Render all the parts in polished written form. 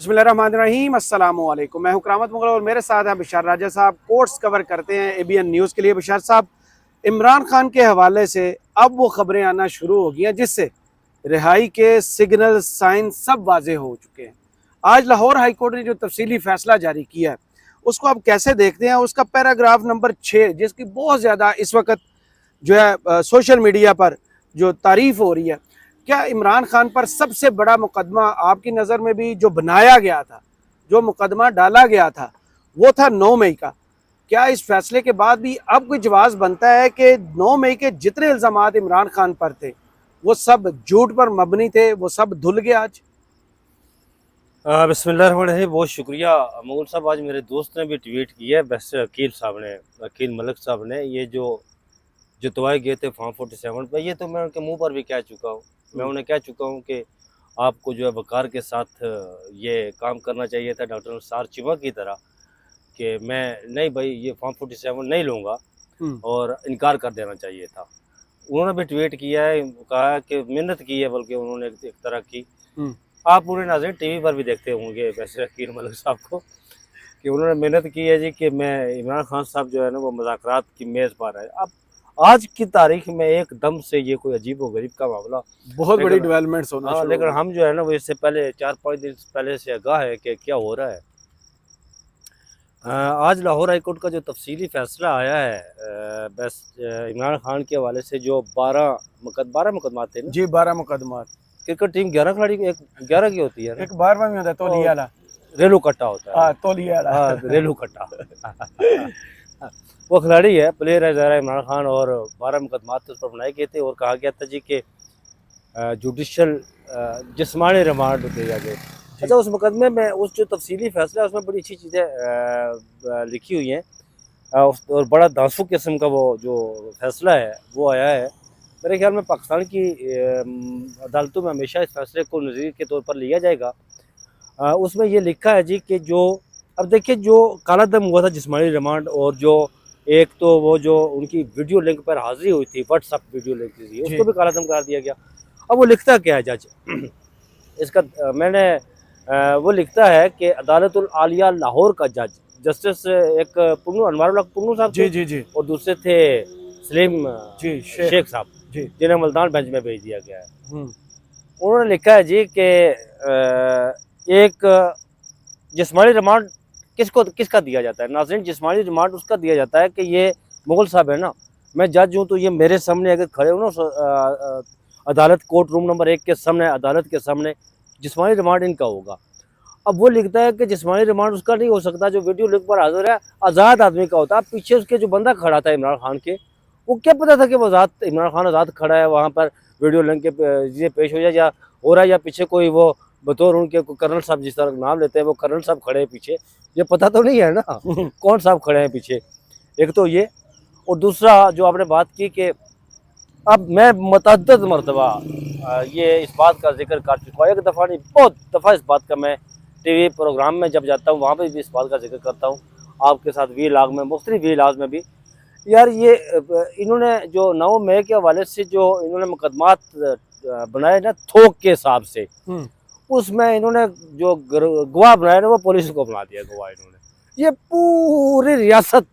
बिस्मिल्लाहिर्रहमानिर्रहीम अस्सलामुअलैकुम। मैं हूं करामत मुगल और मेरे साथ हैं बिशार राजा साहब। कोर्ट्स कवर करते हैं ABN न्यूज़ के लिए। बिशार साहब, इमरान खान के हवाले से अब वो खबरें आना शुरू हो गई हैं जिससे रिहाई के सिग्नल साइन सब वाजे हो चुके हैं। आज लाहौर हाई कोर्ट ने जो तफसीली फैसला जारी किया है उसको आप कैसे देखते हैं? उसका पैराग्राफ नंबर 6 जिसकी बहुत ज़्यादा इस वक्त जो है सोशल मीडिया पर जो तारीफ हो रही है, क्या इमरान खान पर सबसे बड़ा मुकदमा आपकी नज़र में भी जो बनाया गया था, जो मुकदमा डाला गया था, वो था 9 मई का? क्या इस फैसले के बाद भी अब कोई जवाब बनता है कि 9 मई के जितने इल्ज़ामात इमरान खान पर थे वो सब झूठ पर मबनी थे, वो सब धुल गए आज? बिस्मिल्लाहिर्रहमानिर्रहीम। बहुत शुक्रिया मुगल साहब। आज मेरे दोस्त ने भी ट्वीट किया है, वैसे अकील साहब ने, अकील मलिक साहब ने, ये जो जुतवाए गए थे फॉर्म 47 पे, ये तो मैं उनके मुंह पर भी कह चुका हूँ। मैं उन्हें कह चुका हूँ कि आपको जो है वकार के साथ ये काम करना चाहिए था डॉक्टर निसार चिमा की तरह, कि मैं नहीं भाई ये फॉर्म 47 नहीं लूँगा और इनकार कर देना चाहिए था। उन्होंने भी ट्वीट किया है, कहा कि मेहनत की है, बल्कि उन्होंने एक तरह की। आप पूरे नाज़रीन टीवी पर भी देखते होंगे वैसे अकील मलिक साहब को, कि उन्होंने मेहनत की है जी, कि मैं इमरान खान साहब जो है ना वो मुज़ाकरात की मेज़ पर है। अब आज की तारीख में एकदम से ये कोई अजीब व गरीब का मामला, बहुत बड़ी डेवलपमेंट्स होना शुरू हो लेकिन गई। हम जो है ना वो इससे पहले 4-5 दिन पहले से आगाह है कि क्या हो रहा है। आज लाहौर हाई कोर्ट का जो तफसीली फैसला आया है, बस इमरान खान के हवाले से, जो 12 मुकदमात थे ना जी, 12 मुकदमा। क्रिकेट टीम 11 खिलाड़ी की, 11 की होती है ना, एक 12वां में होता है तौलिया वाला। रेलू कट्टा होता है। हाँ, तौलिया वाला। हाँ, रेलू कट्टा। वो खिलाड़ी है, प्लेयर है ज़रा इमरान खान, और 12 मुकदमात उस पर बनाए गए थे और कहा गया था जी कि जुडिशल जिस्मानी रिमांड दिया गया। अच्छा, उस मुकदमे में उस जो तफसीली फैसला है उसमें बड़ी अच्छी चीज़ें लिखी हुई हैं, और बड़ा दांसू किस्म का वो जो फैसला है वो आया है। मेरे ख्याल में पाकिस्तान की अदालतों में हमेशा इस फैसले को नज़ीर के तौर पर लिया जाएगा। उसमें ये लिखा है जी कि जो, अब देखिए, जो काला दम हुआ था जिस्मानी रिमांड, और जो एक तो वो जो उनकी वीडियो लिंक पर हाजिरी हुई थी, व्हाट्सअप वीडियो लिंक थी, उसको भी काला दम करार दिया गया। अब वो लिखता क्या है जज इसका, मैंने वो लिखता है कि अदालतुल आलिया लाहौर का जज, जस्टिस एक पुन्नू अनवारुल हक पुन्नू साहब जी जी जी और दूसरे थे सलीम जी शेख साहब, जी। जिन्हें मुल्तान बेंच में भेज दिया गया है। उन्होंने लिखा है जी कि एक जिस्मानी रिमांड किसका दिया जाता है नाज़रीन? जिस्मानी रिमांड उसका दिया जाता है कि ये मुगल साहब है ना, मैं जज हूँ, तो ये मेरे सामने अगर खड़े हो ना अदालत कोर्ट रूम नंबर 1 के सामने, अदालत के सामने, जिस्मानी रिमांड इनका होगा। अब वो लिखता है कि जिस्मानी रिमांड उसका नहीं हो सकता जो वीडियो लिंक पर हाजिर है, आज़ाद आदमी का होता है। पीछे उसके जो बंदा खड़ा था इमरान खान के, वो क्या पता था कि वो इमरान खान आज़ाद खड़ा है वहाँ पर, वीडियो लिंक के ये पेश हो जाए या हो रहा है, या पीछे कोई वो बतौर उनके कर्नल साहब जिस तरह नाम लेते हैं वो कर्नल साहब खड़े हैं पीछे, ये पता तो नहीं है ना कौन साहब खड़े हैं पीछे। एक तो ये, और दूसरा जो आपने बात की कि अब मैं मुतअद्दिद मरतबा ये इस बात का जिक्र कर चुका हूँ, एक दफ़ा नहीं बहुत दफ़ा इस बात का मैं टीवी प्रोग्राम में जब जाता हूँ वहाँ पर भी इस बात का जिक्र करता हूँ, आपके साथ वीलाग में, मुख्तलिफ वीलाग में भी। यार ये इन्होंने जो 9 मई के हवाले से जो इन्होंने मुकदमात बनाए ना थोक के हिसाब से, उसमें इन्होंने जो गवाह बनाया ना वो पुलिस को बना दिया गवाह इन्होंने, ये पूरी रियासत।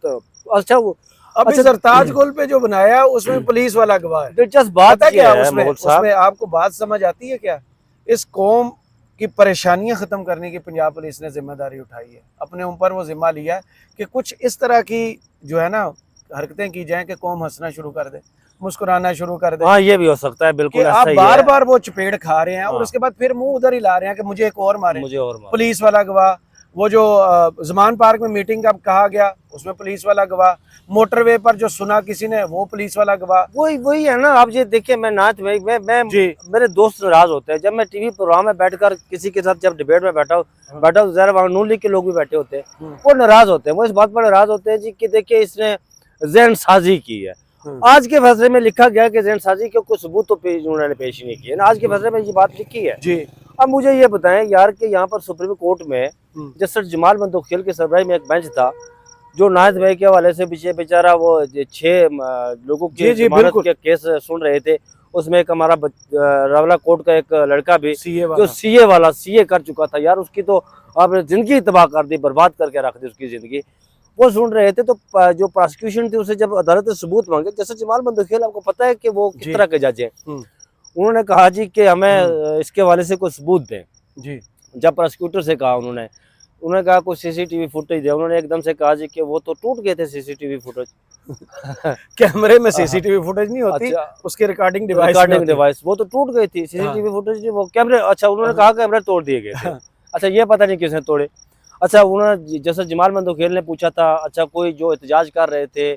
अच्छा, वो अभी सरताज गोल पे जो बनाया उसमें पुलिस वाला गवाह है। दिलचस्प बात क्या है उसमें आपको बात समझ आती है क्या? इस कौम की परेशानियां खत्म करने की पंजाब पुलिस ने जिम्मेदारी उठाई है, अपने ऊपर वो जिम्मा लिया है कि कुछ इस तरह की जो है ना हरकतें की जाएं कि कौम हंसना शुरू कर दे, मुस्कुराना शुरू कर दे। हाँ, ये भी हो सकता है, बिल्कुल ऐसा आप ही बार है। बार वो चपेट खा रहे हैं और उसके बाद फिर मुंह उधर ही ला रहे हैं कि मुझे एक और मारे, मुझे और मारे। पुलिस वाला गवाह, वो जो जमान पार्क में मीटिंग का कहा गया उसमें पुलिस वाला गवाह, मोटरवे पर जो सुना किसी ने वो पुलिस वाला गवाह। वही है ना। आप ये देखिए, मैं नाच भाई मैं मेरे दोस्त नाराज होते हैं जब मैं टीवी प्रोग्राम में बैठकर किसी के साथ जब डिबेट में बैठा हूँ, जरा वहाँ नून लीग के लोग भी बैठे होते हैं, वो नाराज होते हैं, वो इस बात पर नाराज होते हैं जी कि देखिए इसने ज़हन साजी की है। आज के फैसले में लिखा गया कि ज़हन साजी के कोई सबूत तो उन्होंने पेश ही नहीं किया ना, आज के फैसले में ये बात लिखी है जी। अब मुझे ये बताएं यार कि यहाँ पर सुप्रीम कोर्ट में जस्टिस जमाल बंदोखेल के सरबराही में एक बेंच था जो नाहिद भाई के हवाले से पीछे बेचारा वो 6 लोगों के जमानत के केस सुन रहे थे, उसमें एक हमारा रवला कोट का एक लड़का भी सीए जो वाला सीए कर चुका था यार, उसकी तो आपने जिंदगी तबाह कर दी, बर्बाद करके रख दी उसकी जिंदगी। वो सुन रहे थे, तो जो प्रोसिक्यूशन थी उसे जब अदालत ने सबूत मांगे, जैसे जमाल बंदूखेल आपको पता है कि वो किस जी। तरह के जज हैं, हम्म, उन्होंने कहा जी कि हमें इसके हवाले से कोई सबूत दें। जी जब प्रोसिक्यूटर से कहा उन्होंने कहा कोई सीसीटीवी फुटेज दे, उन्होंने एकदम से कहा जी कि वो तो टूट गए थे सीसीटीवी फुटेज। कैमरे में सीसीटीवी फुटेज नहीं होती, अच्छा, उसकी रिकॉर्डिंग डिवाइस रिकॉर्डिंग डिवाइस वो तो टूट गई थी, हाँ। सीसीटीवी फुटेज नहीं, वो कैमरे, अच्छा उन्होंने हाँ। कहा कैमरे तोड़ दिए गए थे। अच्छा ये पता नहीं किसने तोड़े। अच्छा उन्होंने जैसे जमाल बंदूखेल ने पूछा था, अच्छा कोई जो एहतजाज कर रहे थे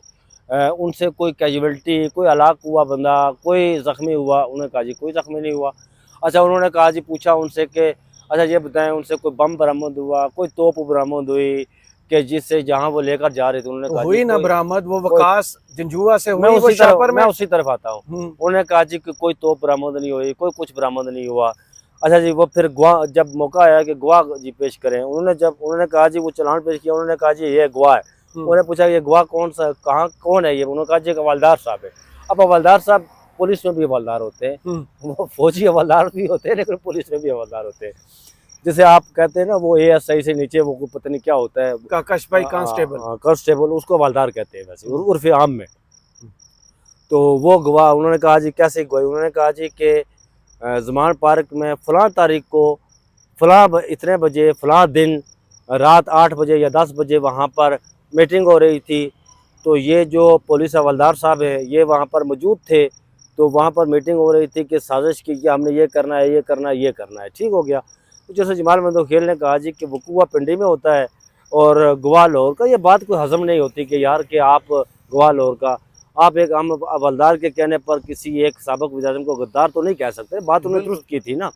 उनसे कोई कैजुअलिटी, कोई हलाक हुआ बंदा, कोई जख्मी हुआ, उन्होंने कहा जी कोई जख्मी नहीं हुआ। अच्छा उन्होंने कहा जी, पूछा उनसे कि अच्छा ये बताएं उनसे कोई बम बरामद हुआ, कोई तोप बरामद हुई कि जिससे जहाँ वो लेकर जा रहे थे, उन्होंने कहा हुई जी ना कोई, बरामद, वो वकास जंजुआ से मैं हुई, वो उसी तरफ शापर में। मैं उसी तरफ आता हूँ। उन्होंने कहा जी कि कोई तोप बरामद नहीं हुई, कोई कुछ बरामद नहीं हुआ। अच्छा जी वो फिर गवाह, जब मौका आया कि गवाह जी पेश करें, उन्होंने कहा जी वो चालान पेश किया, उन्होंने कहा जी ये गवाह है। उन्होंने पूछा ये गवाह कौन सा, कहाँ कौन है ये, उन्होंने कहा जी हवलदार साहब है। अब हवलदार साहब पुलिस में भी हवलदार होते हैं, वो फौजी हवलदार भी होते हैं, लेकिन पुलिस में भी हवलदार होते हैं। जैसे आप कहते हैं ना वो एएसआई से नीचे वो पता नहीं क्या होता है, कशभाई कांस्टेबल। कांस्टेबल, उसको हवलदार कहते हैं वैसे उर्फ आम में। तो वो गवाह, उन्होंने कहा जी कैसे गवाही, उन्होंने कहा जी कि ज़मान पार्क में फ़लाँ तारीख को फ़लाँ इतने बजे फ़लाँ दिन रात 8 बजे या 10 बजे वहाँ पर मीटिंग हो रही थी, तो ये जो पुलिस हवलदार साहब है ये वहाँ पर मौजूद थे, तो वहाँ पर मीटिंग हो रही थी कि साजिश की कि हमने ये करना है, ये करना है, ये करना है। ठीक हो गया। तो जैसे जमाल बंदूखेल ने कहा जी कि वकूआ पिंडी में होता है और गवाह लाहौर का, ये बात कोई हज़म नहीं होती कि यार कि आप गवाह लाहौर का, आप एक आम हवलदार के कहने पर किसी एक साबिक़ वज़ीर-ए-आज़म को गद्दार तो नहीं कह सकते। बात उन्होंने दुरुस्त की थी ना।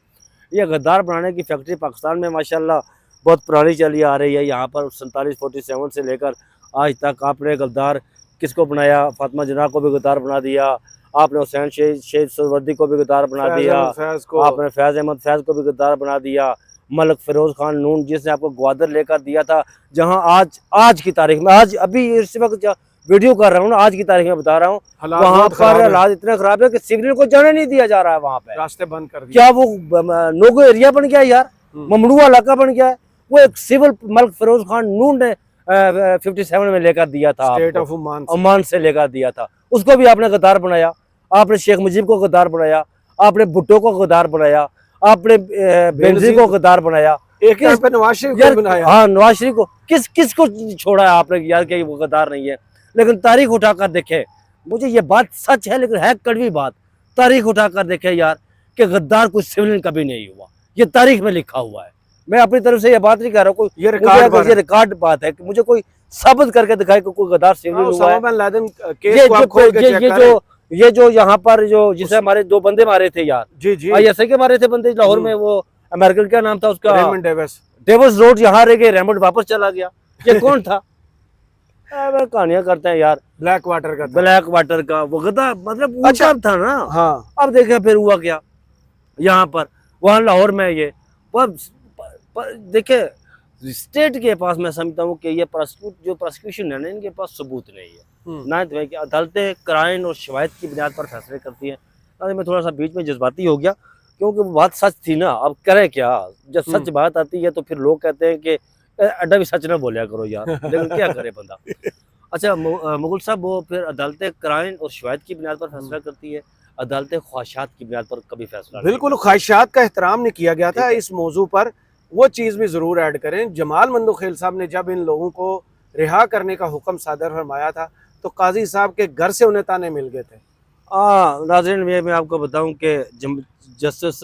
ये गद्दार बनाने की फैक्ट्री पाकिस्तान में माशाल्लाह बहुत पुरानी चली आ रही है। यहाँ पर 47-47 से लेकर आज तक आपने गद्दार किसको बनाया, फातिमा जिन्ना को भी गद्दार बना दिया, आपने हुसैन शहीद सुहरावर्दी को भी गद्दार बना दिया, आपने फैज़ अहमद फैज़ को भी गद्दार बना दिया, मलिक फ़िरोज़ खान नून जिसने आपको ग्वादर लेकर दिया था, जहाँ आज की तारीख में, आज अभी इस वक्त वीडियो कर रहा हूँ ना, आज की तारीख में बता रहा हूँ, वहाँ पर हालात इतने खराब है कि सिविलियन को जाने नहीं दिया जा रहा है। वहाँ पे रास्ते बंद कर दिए। क्या वो नोगो एरिया बन गया यार, ममड़ुआ इलाका बन गया है। वो एक सिविल मलिक फ़िरोज़ खान नून ने 57 में लेकर दिया था, स्टेट ऑफ ओमान से लेकर दिया था, उसको भी आपने गद्दार बनाया। आपने शेख मुजीब को गद्दार बनाया, आपने भुट्टो को गद्दार बनाया, आपने बेनज़ीर को गद्दार बनाया, एक पे नवाज शरीफ को बनाया। हाँ नवाज शरीफ को, किस को छोड़ा है आपने यार कि वो गद्दार नहीं है। लेकिन तारीख उठाकर देखे, मुझे ये बात सच है लेकिन है कड़वी बात, तारीख उठाकर देखे यार कि गद्दार कोई सिविलियन कभी नहीं हुआ, ये तारीख में लिखा हुआ है। मैं अपनी तरफ से ये बात नहीं कह रहा हूँ, ये रिकॉर्ड बात है कि मुझे कोई साबित करके दिखाए कि कोई गद्दार सिविलियन हुआ है। ये जो यहाँ पर जो जिसे हमारे 2 बंदे मारे थे यार, जी जी ऐसे के मारे थे बंदे लाहौर में, वो अमेरिकन क्या नाम था उसका, रेमंड डेविस रोड, यहाँ रह गए, रेमंड वापस चला गया, ये कौन था? कहानियां करते हैं यार। ब्लैक वाटर का वो गद्दार मतलब अच्छा था ना। हाँ। अब देखे फिर हुआ क्या यहाँ पर, वहाँ लाहौर में ये देखे स्टेट के पास, मैं समझता हूँ कि ये प्रोसिक्यूशन है ना, इनके पास सबूत नहीं है ना, तो कि अदालतें क्राइन और शवायद की बुनियाद पर फैसले करती हैं। अरे मैं थोड़ा सा बीच में जज्बाती हो गया क्योंकि वो बात सच थी ना, अब करें क्या, जब सच बात आती है तो फिर लोग कहते हैं कि अड्डा भी सच ना बोलिया करो यार, लेकिन क्या करे बंदा। अच्छा मुगल साहब, वो फिर अदालतें क्राइन और शवायद की बुनियाद पर फैसला करती है, अदालतें ख्वाहिशात की बुनियाद पर कभी फैसला नहीं। बिल्कुल ख्वाहिशात का एहतराम नहीं किया गया था। इस मौजू पर वो चीज़ भी ज़रूर ऐड करें, जमाल बंदूखेल साहब ने जब इन लोगों को रिहा करने का हुक्म सादर फरमाया था तो काजी साहब के घर से उन्हें ताने मिल गए थे। नाज़रीन मैं आपको बताऊं कि जस्टिस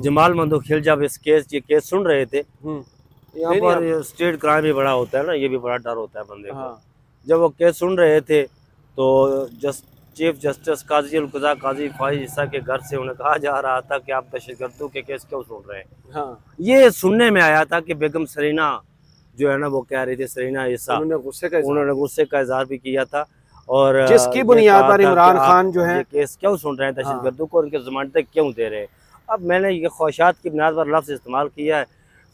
जमाल बंदूखेल जब ये केस सुन रहे थे, यहाँ पर स्टेट क्राइम भी बड़ा होता है ना, ये भी बड़ा डर होता है बंदे को। जब वो केस सुन रहे थे तो चीफ जस्टिस काजी उल क़ज़ा काजी ख्वाहिश ईसा के घर से उन्हें कहा जा रहा था कि आप दहशतगर्दों के केस क्यों सुन रहे हैं। ये सुनने में आया था कि बेगम सरीना जो है ना, वो कह रही थी, सरीना ईसा, उन्होंने गुस्से का इजहार भी किया था, और जिसकी बुनियाद पर इमरान खान जो है केस क्यों सुन रहे हैं दहशतगर्दों को, उनके जमानतें क्यों दे रहे हैं। अब मैंने ये ख्वाहिशात की बुनियाद पर लफ्ज़ इस्तेमाल किया है,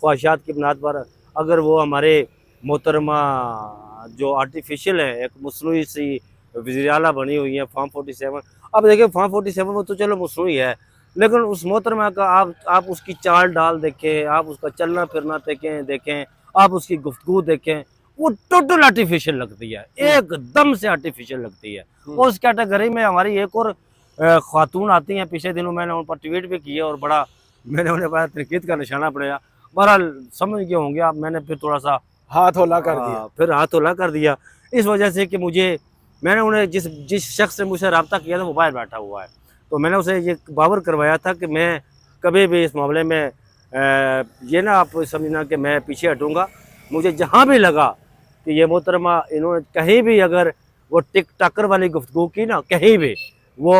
ख्वाहिशात की बुनियाद पर अगर वो हमारे मोहतरमा जो आर्टिफिशियल है, एक मसनूई सी वज़ीर आला बनी हुई है फॉर्म 47, अब देखिए 547 में तो चलो मसनू ही है, लेकिन उस मोहतरमा का आप उसकी चाल डाल देखें, आप उसका चलना फिरना देखें, आप उसकी गुफ्तगू देखें, वो टोटल आर्टिफिशियल लगती है, एकदम से आर्टिफिशियल लगती है। और उस कैटेगरी में हमारी एक और खातून आती हैं, पिछले दिनों मैंने उन पर ट्वीट भी किया और बड़ा मैंने उन्हें बड़ा तनकीद का निशाना पड़ेगा। बहरहाल समझ गए होंगे आप, मैंने फिर थोड़ा सा हाथ होला कर दिया। फिर हाथ होला कर दिया, इस वजह से कि मैंने उन्हें जिस शख्स से मुझसे रब्ता किया था वो बाहर बैठा हुआ है, तो मैंने उसे ये बावर करवाया था कि मैं कभी भी इस मामले में ये ना आप समझना कि मैं पीछे हटूँगा। मुझे जहाँ भी लगा कि ये मोहतरमा इन्होंने कहीं भी अगर वो टिक टाकर वाली गुफ्तगू की ना, कहीं भी वो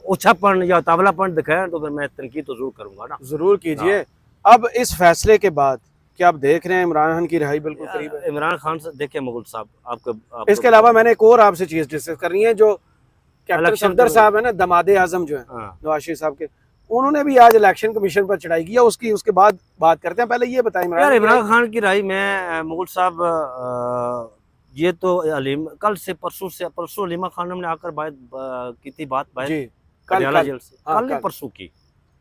ओछापन या तावलापन दिखाया, तो फिर मैं तनकीद तो जरूर करूँगा ना। जरूर कीजिए। अब इस फैसले के बाद क्या आप देख रहे हैं इमरान खान की रिहाई बिल्कुल करीब है? इमरान खान से देखिए मुगल साहब, आपको इसके अलावा मैंने एक और आपसे चीज डिस्कस करनी है, जो कैप्टन इलेक्शन सफदर तो- साहब है ना, दमादे आजम जो है हाँ। नवाज शरीफ साहब के, उन्होंने भी आज इलेक्शन कमीशन पर चढ़ाई की है, उसके बाद बात करते हैं। पहले ये बताएं यार, इमरान इमरान खान की राय में मुगल साहब, ये तो कल से परसों अलीमा खानम ने आकर बात की थी, बात जी पटियाला जेल से, हाँ, कल नहीं परसों की,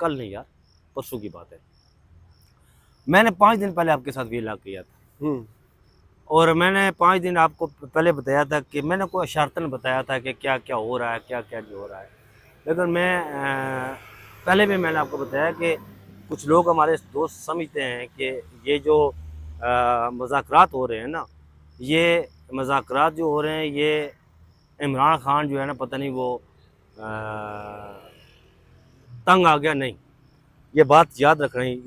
कल नहीं यार, परसों की बात है। मैंने 5 दिन पहले आपके साथ वीला किया था, और मैंने 5 दिन आपको पहले बताया था कि मैंने कोई इशारतन बताया था कि क्या क्या हो रहा है, क्या क्या नहीं हो रहा है। लेकिन मैं पहले भी मैंने आपको बताया कि कुछ लोग हमारे दोस्त समझते हैं कि ये जो मुज़ाकरात हो रहे हैं ना, ये मुज़ाकरात जो हो रहे हैं, ये इमरान खान जो है ना, पता नहीं वो तंग आ गया। नहीं, ये बात याद रखनी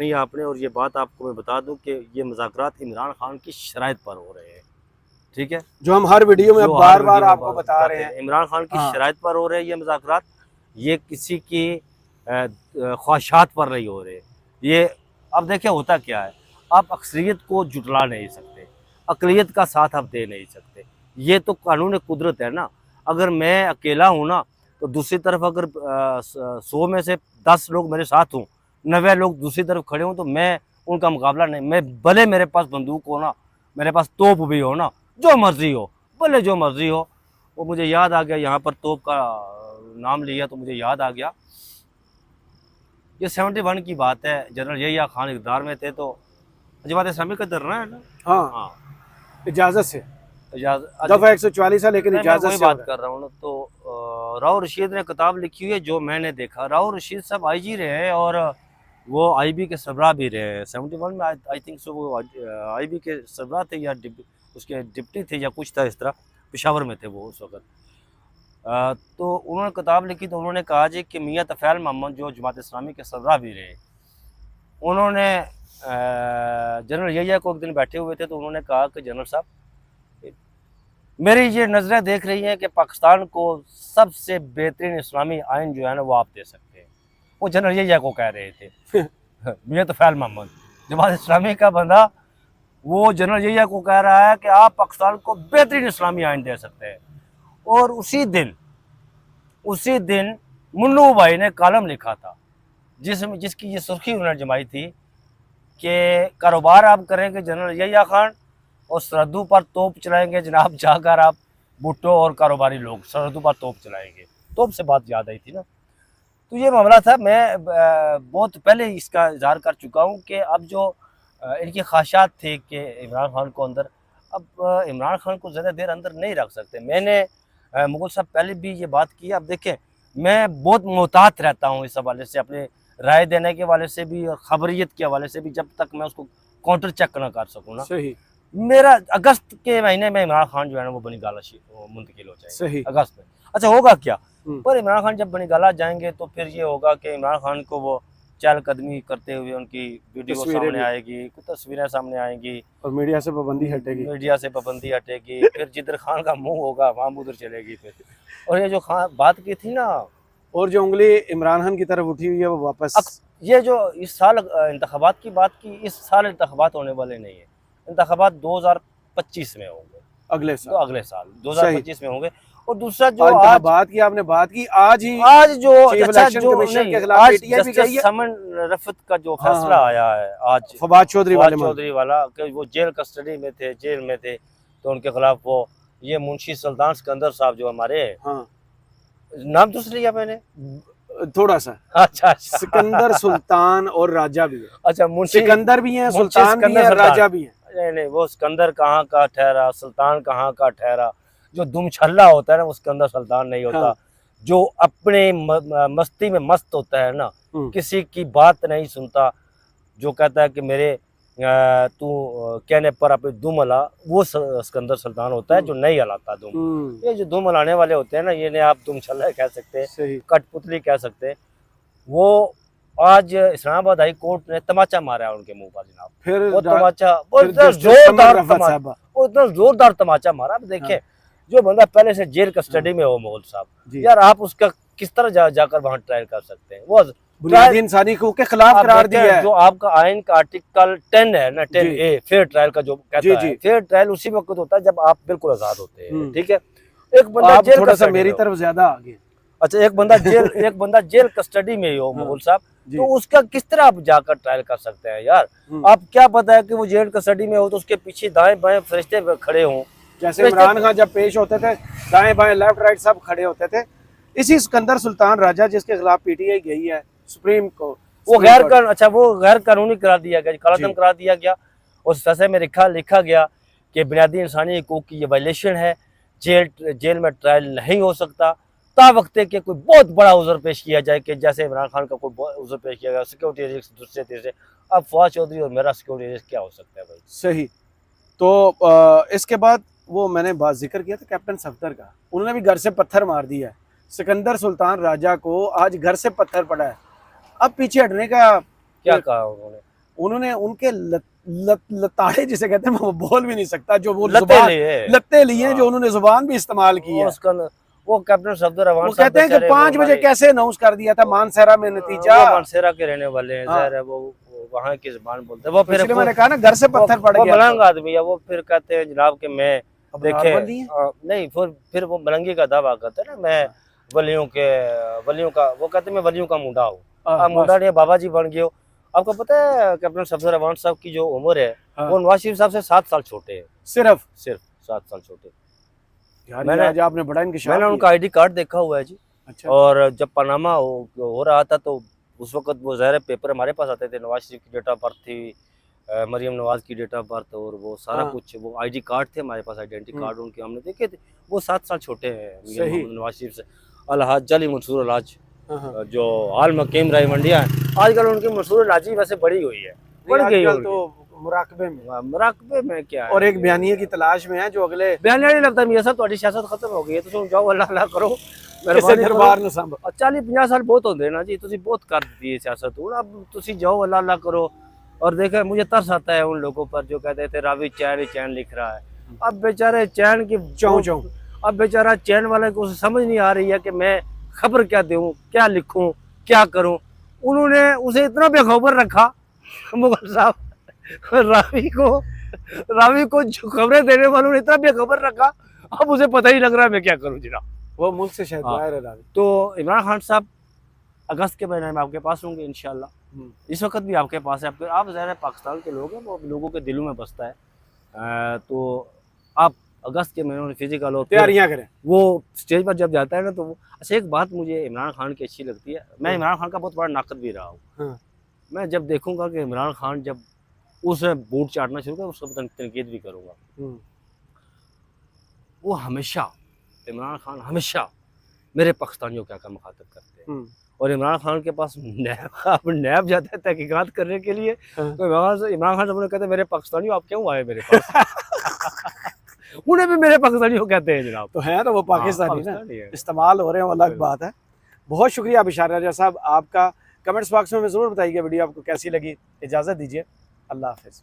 है आपने, और ये बात आपको मैं बता दूं कि ये मुज़ाकरात इमरान खान की शराइत पर हो रहे हैं, ठीक है, जो हम हर वीडियो में बार बार आपको बता रहे हैं। इमरान खान की हाँ। शराइत पर हो रहे हैं ये मुज़ाकरात, ये किसी की ख्वाहिशात पर नहीं हो रहे। ये अब देखिए होता क्या है, आप अक्सरियत को जुटला नहीं सकते, अक़लियत का साथ आप दे नहीं सकते, ये तो कानून कुदरत है ना। अगर मैं अकेला हूँ ना, तो दूसरी तरफ अगर 100 में से 10 लोग मेरे साथ हों, 90 लोग दूसरी तरफ खड़े हों, तो मैं उनका मुकाबला नहीं, मैं भले मेरे पास बंदूक हो ना, मेरे पास तोप भी हो ना, जो मर्जी हो, भले जो मर्जी हो। वो मुझे याद आ गया, यहाँ पर तोप का नाम लिया तो मुझे याद आ गया, ये 71 की बात है, जनरल यहिया खान इक़्तिदार में थे, तो जमात इस्लामी का धरना है ना। हाँ, इजाजत से इजाज़त दफा 144 है, लेकिन इजाजत से बात कर रहा हूँ ना। तो राव रशीद ने किताब लिखी हुई है, जो मैंने देखा, राव रशीद साहब आईजी रहे हैं, और वो आईबी के सरबराह भी रहे हैं 71 में, आई थिंक सो वो आईबी के सरबराह थे या उसके डिप्टी थे या कुछ था इस तरह, पेशावर में थे वो उस वक्त। तो उन्होंने किताब लिखी, तो उन्होंने कहा जी कि मियाँ तफ़ैल मोहम्मद जो जमात इस्लामी के सरबराह भी रहे, उन्होंने जनरल यहिया को एक दिन बैठे हुए थे, तो उन्होंने कहा कि जनरल साहब, मेरी ये नज़रें देख रही हैं कि पाकिस्तान को सबसे बेहतरीन इस्लामी आइन जो है ना, वो आप दे सकते हैं। वो जनरल यहिया को कह रहे थे मियाँ तफ़ैल मोहम्मद, जमात इस्लामी का बंदा, वो जनरल यहिया को कह रहा है कि आप पाकिस्तान को बेहतरीन इस्लामी आइन दे सकते हैं। और उसी दिन मुन्नू भाई ने कॉलम लिखा था, जिसकी ये सुर्खी उन्होंने जमाई थी कि कारोबार आप करेंगे जनरल यहिया खान, और सरहदों पर तोप चलाएंगे जनाब, जाकर आप भुट्टो और कारोबारी लोग सरहदों पर तोप चलाएंगे। तोप से बात याद आई थी ना, तो ये मामला था। मैं बहुत पहले इसका इज़हार कर चुका हूँ कि अब जो इनकी ख्वाहिशात थी कि इमरान खान को अंदर, अब इमरान खान को ज़्यादा देर अंदर नहीं रख सकते। मैंने मुगल साहब पहले भी ये बात की, अब देखें मैं बहुत मोहतात रहता हूँ इस हवाले से, अपने राय देने के हवाले से भी और ख़बरियत के हवाले से भी, जब तक मैं उसको काउंटर चेक ना कर सकूँ ना। सही। मेरा अगस्त के महीने में इमरान खान जो है ना, वो बनी गाला मुंतकिल हो जाएगा, सही। अगस्त में। अच्छा होगा क्या, पर इमरान खान जब बनी गाला जाएंगे, तो फिर ये होगा कि इमरान खान को वो चहलकदमी करते हुए उनकी वीडियो सामने आएगी, कुछ तस्वीरें सामने आएंगी, और मीडिया से पाबंदी हटेगी, फिर जिधर खान का मुंह होगा वहाँ उधर चलेगी फिर। और ये जो खान बात की थी ना, और जो उंगली इमरान खान की तरफ उठी हुई है, वो वापस, ये जो इस साल इंतखाबात की बात की, इस साल इंतखाबात होने वाले नहीं है, इंतखाबात 2025 में होंगे, अगले साल 2025 में होंगे। और दूसरा जो बात की आपने बात की, आज जो जस्टिस समन रफत का जो फैसला आया है आज, फवाद चौधरी वाला कि वो जेल कस्टडी में थे, जेल में थे, तो उनके खिलाफ वो ये मुंशी सुल्तान सिकंदर साहब जो हमारे नाम तो लिया मैंने। थोड़ा सा। अच्छा अच्छा। सिकंदर सुल्तान और राजा भी है। अच्छा, मुंशी सिकंदर भी है, मुंशी सुल्तान भी सिकंदर है, सुल्तान। राजा भी है। नहीं नहीं, वो सिकंदर कहाँ का ठहरा, सुल्तान कहाँ का ठहरा। जो दुमछल्ला होता है ना, वो सिकंदर सुल्तान नहीं होता। हाँ। जो अपने मस्ती में मस्त होता है ना, किसी की बात नहीं सुनता, जो कहता है कि मेरे तू कहने पर अपने दुम हला, वो सिकंदर सुल्तान होता है, जो नहीं हलाता दुम। ये जो दुम हलाने वाले होते हैं ना, ये ने आप दुमछल्ला कह सकते हैं, कठपुतली कह सकते हैं। वो आज इस्लामाबाद हाई कोर्ट ने तमाचा मारा है उनके मुंह पर जनाब। फिर वो तमाचा, वो फिर इतना जस्टिस जोरदार समर रफत तमाचा, साहबा। वो इतना जोरदार तमाचा मारा। अब देखें, जो बंदा पहले से जेल कस्टडी में हो मुगल साहब, जी। यार आप उसका किस तरह जाकर वहां ट्रायल कर सकते हैं। वो बुनियादी इंसानी हकूक के खिलाफ आप करार देखते दिया हैं, है। जो आपका आइन का आर्टिकल 10 है ना, 10A फेयर ट्रायल का, जो जी, कहता जी। है फेयर ट्रायल उसी वक्त होता है जब आप बिल्कुल आजाद होते हैं। ठीक है, एक बंदा आप जेल थोड़ा सा कस्टडी मेरी में हो। तरफ ज्यादा आ गए। अच्छा, एक बंदा जेल कस्टडी में ही हो मुगल साहब, जी। तो उसका किस तरह आप जाकर ट्रायल कर सकते हैं यार। आप क्या पता है कि वो जेल कस्टडी में हो तो उसके पीछे दाएं बाएं फरिश्ते खड़े हों। जैसे इमरान खान जब पेश होते थे, दाएं बाएं लेफ्ट राइट सब खड़े होते थे। इसी सिकंदर सुल्तान राजा जिसके खिलाफ पीटीआई गई है सुप्रीम कोर्ट, वो गैर कानूनी करार दिया गया, कालादम करार दिया गया। उस फैसले में लिखा गया कि बुनियादी इंसानी हकूक की ये वायलेशन है, जेल में ट्रायल नहीं हो सकता ता वक्त के कोई बहुत बड़ा उज़र पेश किया जाए, कि जैसे इमरान खान का कोई उज़र पेश किया गया, सिक्योरिटी रिस्क दूसरे तीसरे। अब फवाद चौधरी और मेरा सिक्योरिटी रिस्क क्या हो सकता है भाई। सही। तो इसके बाद वो मैंने बात जिक्र किया था कैप्टन सफदर का, उन्होंने भी घर से पत्थर मार दिया है। सिकंदर सुल्तान राजा को आज घर से पत्थर पड़ा है। अब पीछे हटने का क्या कहा उन्होंने? उन्होंने उनके लताड़े जिसे कहते हैं, वो बोल भी नहीं सकता, जो वो लत्ते लिए जो उन्होंने जुबान भी इस्तेमाल की है। वो कैप्टन सफदर वो कहते हैं कि 5 बजे कैसे अनाउंस कर दिया था मानसेरा में नतीजा। मानसेरा के रहने वाले हैं, ज़ाहिर है वो वहाँ की जुबान बोलते हैं। वो फिर मैंने कहा ना घर से पत्थर पड़ गया। मलंग आदमी है वो, फिर कहते हैं जनाब कि मैं देखे नहीं, फिर वो मलंगी का दावा करते हैं ना, मैं वलियों का, वो कहते हैं मैं वलियों का मुंडा हूँ। आप मुंडा नहीं, बाबा जी बन गए हो। आपको पता है कैप्टन सफदर रहमान साहब की जो उम्र है, वो नवाज शरीफ साहब से 7 साल छोटे हैं। सिर्फ 7 साल छोटे। मैंने उनका ID कार्ड देखा हुआ है जी। अच्छा। और जब पनामा हो रहा था तो उस वक्त वो ज़ाहिर पेपर हमारे पास आते थे, नवाज शरीफ की डेट ऑफ बर्थ थी, मरियम नवाज की डेट ऑफ बर्थ, और वो सारा कुछ, वो ID कार्ड थे हमारे पास, आइडेंटिटी कार्ड उनके हमने देखे थे। वो 7 साल छोटे हैं नवाज शरीफ से। अलहाज जली मंसूर अलहाज जो हाल में केम राय मंडिया है, आजकल उनकी मंसूर अलहाजी वैसे बढ़ी हुई है, बढ़ गई तो मुराकबे में क्या है, और एक बयानिए की तलाश में है जो अगले बयानिया नहीं लगता मियां साहब, तुम्हारी सियासत खत्म हो गई है, तुम जाओ अल्लाह अल्लाह करो, दरबार न संभ 40-50 साल बहुत होते ना जी, तुम बहुत कर दी है सियासत, अब तुम जाओ अल्लाह अल्लाह करो। और देखा, मुझे तरस आता है उन लोगों पर जो कहते थे रावी चैन लिख रहा है। अब बेचारे चैन की चौं अब बेचारा चैन वाले को समझ नहीं आ रही है कि मैं खबर क्या दूं, क्या लिखूं, क्या करूं। उन्होंने उसे इतना बेखबर रखा मुगल साहब, रावी को जो खबरें देने वालों ने इतना बेखबर रखा, अब उसे पता ही लग रहा है मैं क्या करूं जनाब। वो मुल्क से शायद बाहर है रावी। तो इमरान खान साहब अगस्त के महीने में आपके पास होंगे इंशाल्लाह। इस वक्त भी आपके पास है, आप ज़ाहिर है पाकिस्तान के लोग हैं, वो लोगों के दिलों में बसता है। तो आप अगस्त के महीनों में फिजिकल और तैयारियां करें। वो स्टेज पर जब जाता है ना, तो वो अच्छा, एक बात मुझे इमरान खान की अच्छी लगती है, मैं इमरान खान का बहुत बड़ा नाकद भी रहा हूँ। मैं जब देखूंगा कि इमरान खान जब उसे बूट चाटना शुरू कर, उसको तनकीद भी करूंगा। वो हमेशा, इमरान खान हमेशा मेरे पाकिस्तानियों क्या का मुखातब करते हैं। और इमरान खान के पास नैब जाता है तहकीकात करने के लिए, तो इमरान खान साहब कहते हैं मेरे पाकिस्तानियों आप क्यों आए मेरे पास। उन्हें भी मेरे पाकिस्तानियों कहते हैं जनाब। तो हैं तो वो पाकिस्तानी ना, इस्तेमाल हो रहे हैं, वो अलग बात है। बहुत शुक्रिया बिशार राजा साहब आपका। कमेंट्स बॉक्स में ज़रूर बताइएगा वीडियो आपको कैसी लगी। इजाज़त दीजिए, अल्लाह हाफ़िज़।